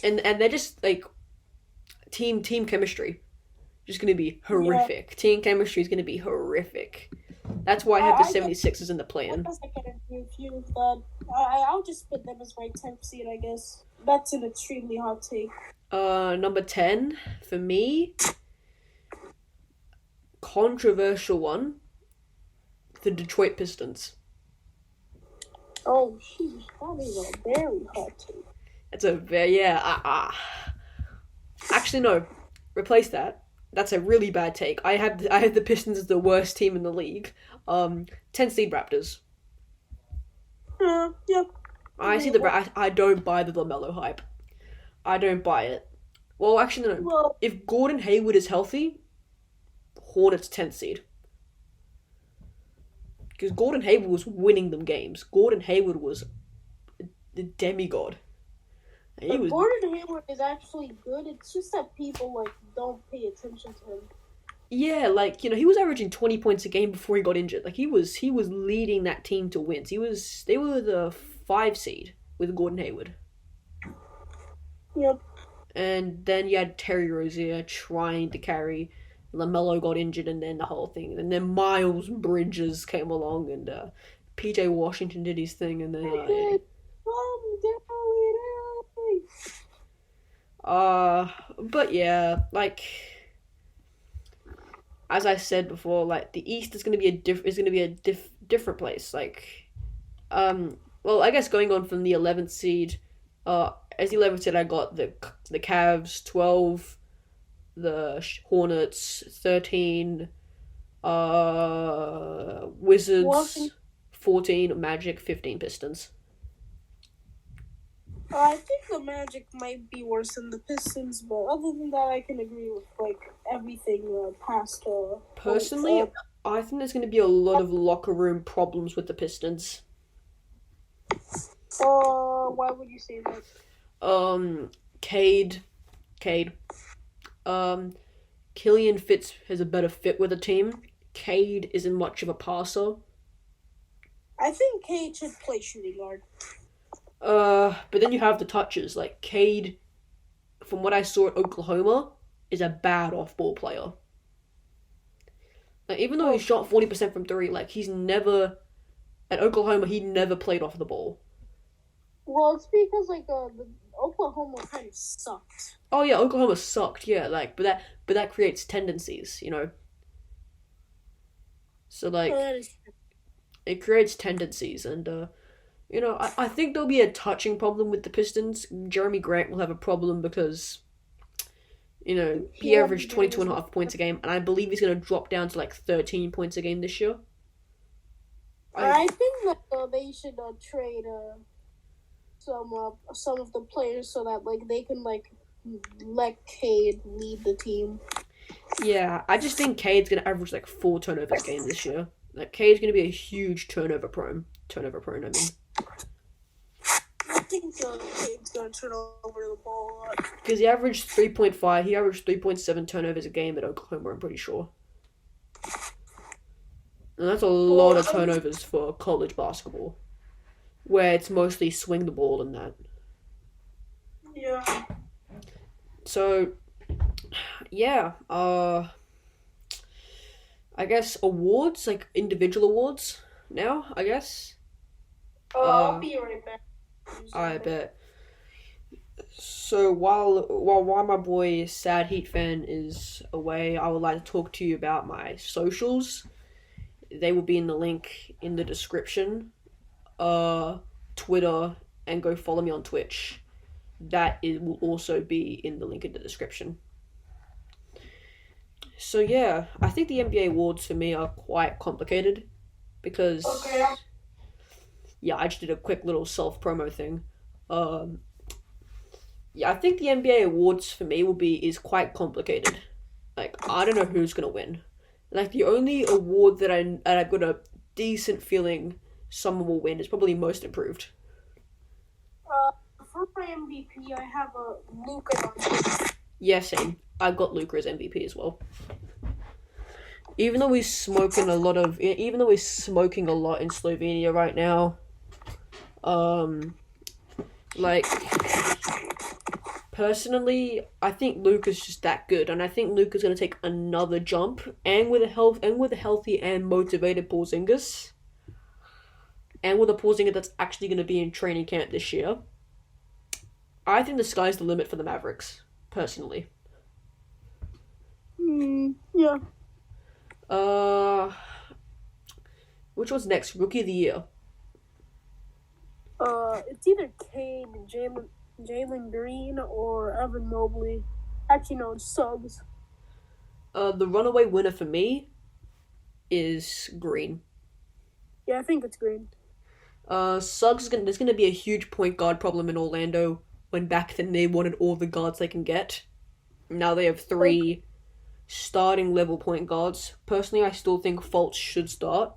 And they're just like team chemistry, just gonna be horrific. Yeah. Team chemistry is gonna be horrific. That's why I have the 76ers in the plan. I guess I can agree with you with that. I'll just put them as my 10th seed, I guess. That's an extremely hot take. Number 10 for me. Controversial one. The Detroit Pistons. Oh, sheesh. That is a very hot take. It's a very, yeah. Actually, no. Replace that. That's a really bad take. I have the Pistons as the worst team in the league. 10 seed Raptors. Yeah. I don't buy the LaMelo hype. I don't buy it. Well, actually, no. Well, if Gordon Hayward is healthy, Hornets 10th seed. Because Gordon Hayward was winning them games. Gordon Hayward was the demigod. Gordon Hayward is actually good. It's just that people don't pay attention to him. Yeah, he was averaging 20 points a game before he got injured. He was leading that team to wins. They were the 5 seed. with Gordon Hayward. Yep. And then you had Terry Rozier trying to carry. LaMelo got injured, and then the whole thing. And then Miles Bridges came along, and PJ Washington did his thing, and then but yeah, like as I said before, like the East is gonna be a different place. Like, well, I guess going on from the 11th seed, as the 11th seed, I got the Cavs 12, the Hornets 13, Wizards 14, Magic 15, Pistons. I think the Magic might be worse than the Pistons, but other than that, I can agree with like everything past. Personally, I think there's going to be a lot of locker room problems with the Pistons. Why would you say that? Cade. Killian Fitz has a better fit with the team. Cade isn't much of a passer. I think Cade should play shooting guard. But then you have the touches. Like, Cade, from what I saw at Oklahoma, is a bad off-ball player. Like, even though he shot 40% from three, like, at Oklahoma, he never played off the ball. Well, it's because, like, the Oklahoma kind of sucked. Oh, yeah, Oklahoma sucked, yeah, like, but that creates tendencies, you know? So, like, it creates tendencies, and, you know, I think there'll be a touching problem with the Pistons. Jeremy Grant will have a problem because, you know, he averaged 22.5 points a game, and I believe he's going to drop down to like 13 points a game this year. I think that they should trade some of the players so that like they can like let Cade lead the team. Yeah, I just think Cade's going to average like 4 turnovers a game this year. Like, Cade's going to be a huge turnover prone, I mean. I think Cade's going to turn over the ball a lot. Because he averaged 3.7 turnovers a game at Oklahoma, I'm pretty sure. And that's a lot of turnovers for college basketball, where it's mostly swing the ball and that. Yeah. So, yeah, I guess awards, like individual awards now, I guess. I'll be right back. I bet. So while my boy Sad Heat Fan is away, I would like to talk to you about my socials. They will be in the link in the description. Twitter, and go follow me on Twitch. Will also be in the link in the description. So yeah, I think the NBA awards for me are quite complicated because yeah, I just did a quick little self-promo thing. Yeah, I think the NBA awards for me is quite complicated. Like, I don't know who's gonna win. Like, the only award that I've got a decent feeling someone will win is probably Most Improved. For my MVP, I have a Luka on. Yeah, same. I got Luka as MVP as well. Even though he's smoking a lot in Slovenia right now, like, personally, I think Luka's just that good, and I think Luka's gonna take another jump, and with a healthy and motivated Porzingis, and with a Porzingis that's actually gonna be in training camp this year, I think the sky's the limit for the Mavericks, personally. Yeah. Which one's next? Rookie of the Year. It's either Cade, Jalen Green, or Evan Mobley. Actually, no, it's Suggs. The runaway winner for me is Green. Yeah, I think it's Green. Suggs there's gonna be a huge point guard problem in Orlando, when back then they wanted all the guards they can get. Now they have 3 starting level point guards. Personally, I still think Fultz should start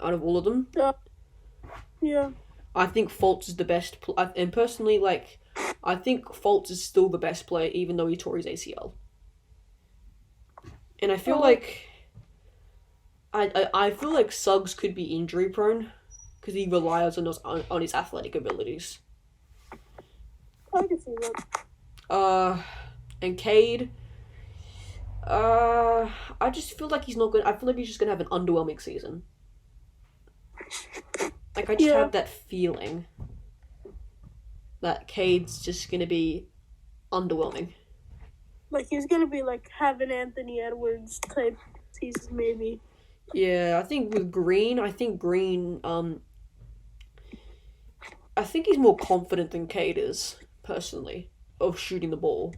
out of all of them. Yeah. I think Fultz is the best, and personally, like, I think Fultz is still the best player, even though he tore his ACL. And I feel like, I feel like Suggs could be injury prone, because he relies on his athletic abilities. I can see that. And Cade, I just feel like he's not good. I feel like he's just gonna have an underwhelming season. Like I just have that feeling that Cade's just gonna be underwhelming. Like he's gonna be like having Anthony Edwards type season maybe. Yeah, I think with Green, I think he's more confident than Cade is, personally, of shooting the ball.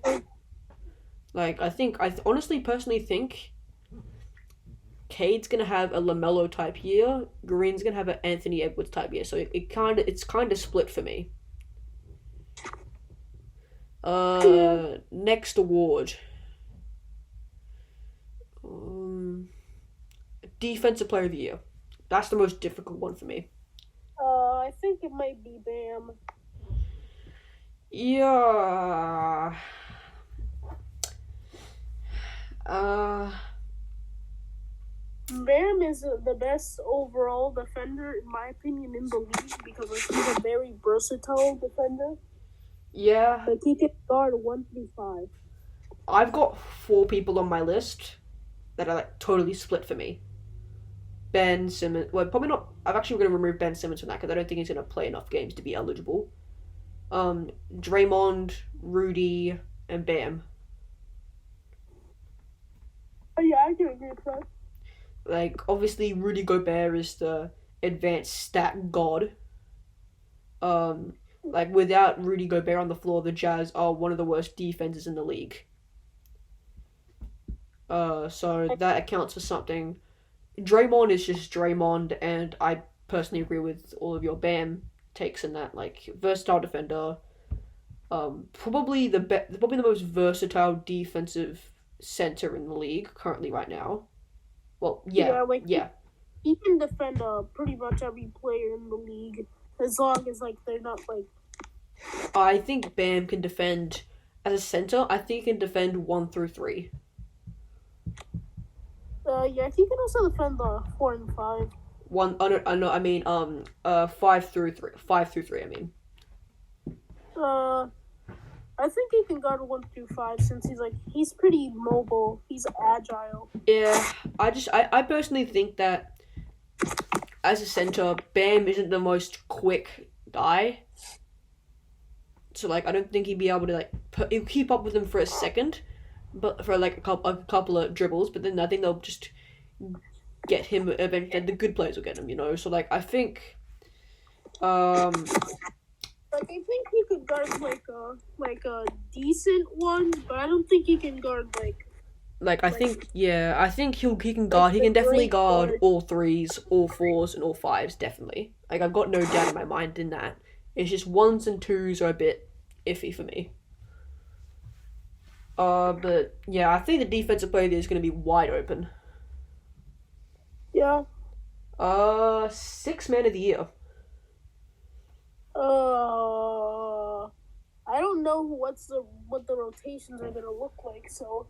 Like, I honestly personally think Cade's gonna have a LaMelo type year, Green's gonna have an Anthony Edwards type year, so it's kind of split for me. Next award. Defensive Player of the Year. That's the most difficult one for me. I think it might be Bam. Yeah. Bam is the best overall defender, in my opinion, in the league because like, he's a very versatile defender. Yeah. Like he can guard 1 through 5. I've got 4 people on my list that are like totally split for me. Ben Simmons. Well, probably not. I'm actually going to remove Ben Simmons from that because I don't think he's going to play enough games to be eligible. Draymond, Rudy, and Bam. Oh yeah, I can agree with that. Like, obviously, Rudy Gobert is the advanced stat god. Like, without Rudy Gobert on the floor, the Jazz are one of the worst defenses in the league. So that accounts for something. Draymond is just Draymond, and I personally agree with all of your Bam takes in that. Like, versatile defender. Probably the most versatile defensive center in the league currently right now. Well, yeah. He can defend pretty much every player in the league as long as like they're not like. I think Bam can defend as a center. I think he can defend 1 through 3. Yeah, he can also defend 4 and 5. 5 through 3. 5 through 3. I mean. I think he can guard 1 through 5 since he's pretty mobile. He's agile. Yeah, I personally think that as a center, Bam isn't the most quick guy. So like, I don't think he'd be able to he'll keep up with him for a second, but for like a couple of dribbles. But then I think they'll just get him eventually. And the good players will get him, you know. So like, I think. Like I think he could guard like a decent one, but I don't think he can guard I think he can guard. He can definitely guard all 3s, all 4s, and all 5s. Definitely. Like I've got no doubt in my mind in that. It's just 1s and 2s are a bit iffy for me. But yeah, I think the defensive player is going to be wide open. Yeah. 6th man of the year. I don't know what the rotations are gonna look like. So,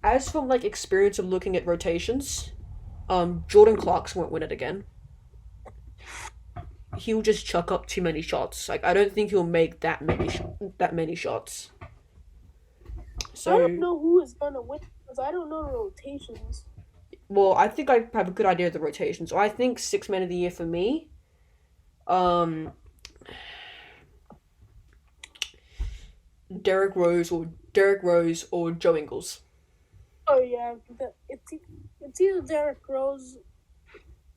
as from like experience of looking at rotations, Jordan Clarkson won't win it again. He'll just chuck up too many shots. Like I don't think he'll make that many shots. So I don't know who is gonna win because I don't know the rotations. Well, I think I have a good idea of the rotation. So I think 6th man of the year for me. Derrick Rose or Joe Ingles. Oh yeah, it's either Derrick Rose,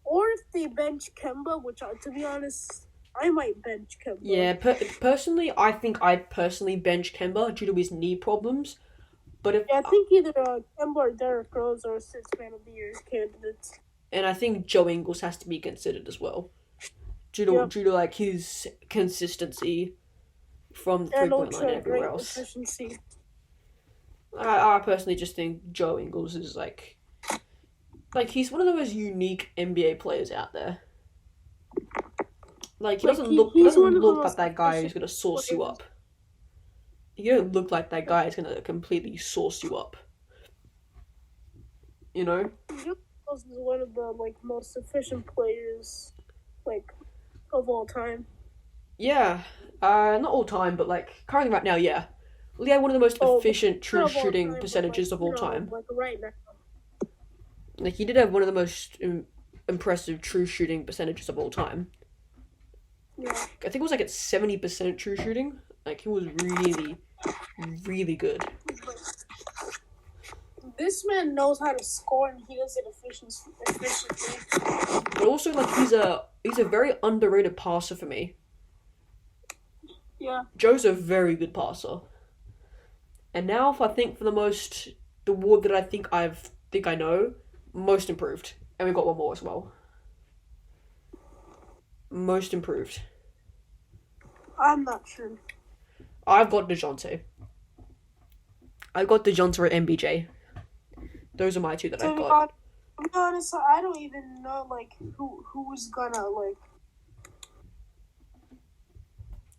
or if they bench Kemba, which to be honest, I might bench Kemba. Yeah, personally, I think I'd personally bench Kemba due to his knee problems. But I think either Kemba or Derrick Rose are 6th man of the year candidates. And I think Joe Ingles has to be considered as well, due to like his consistency from the 3-point line and everywhere else. Efficiency. I personally just think Joe Ingles is like he's one of the most unique NBA players out there. Like he doesn't look like that guy who's gonna sauce you up. You don't look like that guy is gonna completely sauce you up. You know? Joe Ingles is one of the most efficient players of all time. Yeah, not all time, but like currently right now, yeah. Well, he had one of the most Oh, efficient true not of all shooting time, but like percentages of all time. like right now. Like he did have one of the most impressive true shooting percentages of all time. Yeah. I think it was like at 70% true shooting. Like he was really, really good. This man knows how to score, and he does it efficiently. But also, like he's a very underrated passer for me. Yeah. Joe's a very good passer. And now, if I think for the award that I know, most improved, and we've got one more as well. Most improved. I'm not sure. I've got DeJounte. I've got DeJounte or MBJ. Those are my two that I've got. To be honest, I don't even know like who's gonna like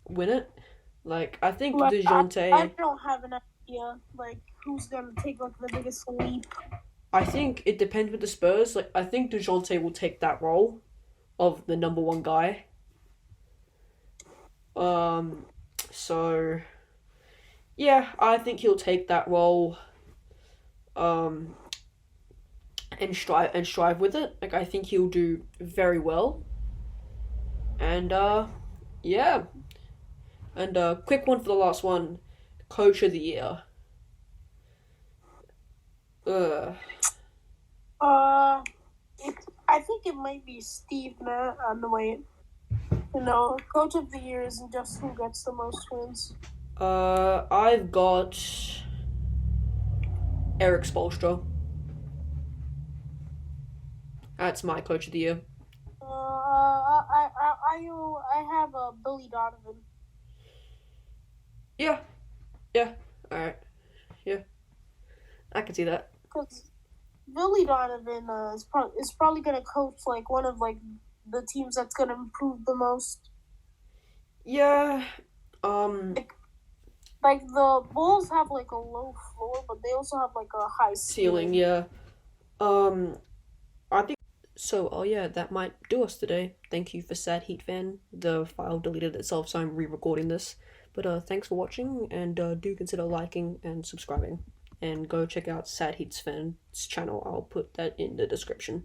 Win it. Like I think like, DeJounte. I don't have an idea like who's gonna take like the biggest leap. I think it depends with the Spurs. Like I think DeJounte will take that role of the number one guy. So yeah, I think he'll take that role. And strive with it. Like I think he'll do very well. And yeah. And quick one for the last one. Coach of the year. I think it might be Steve Nash on the way. You know, coach of the year isn't just who gets the most wins. I've got Eric Spoelstra. That's my coach of the year. I have Billy Donovan. Yeah. Alright. Yeah. I can see that. Because Billy Donovan is probably gonna coach like one of like the teams that's gonna improve the most. Yeah. Like the Bulls have like a low floor, but they also have like a high ceiling. Yeah. I think so. Oh yeah, that might do us today. Thank you for Sad Heat Fan. The file deleted itself, so I'm re-recording this. But thanks for watching, and do consider liking and subscribing. And go check out Sad Heat's Fan's channel. I'll put that in the description.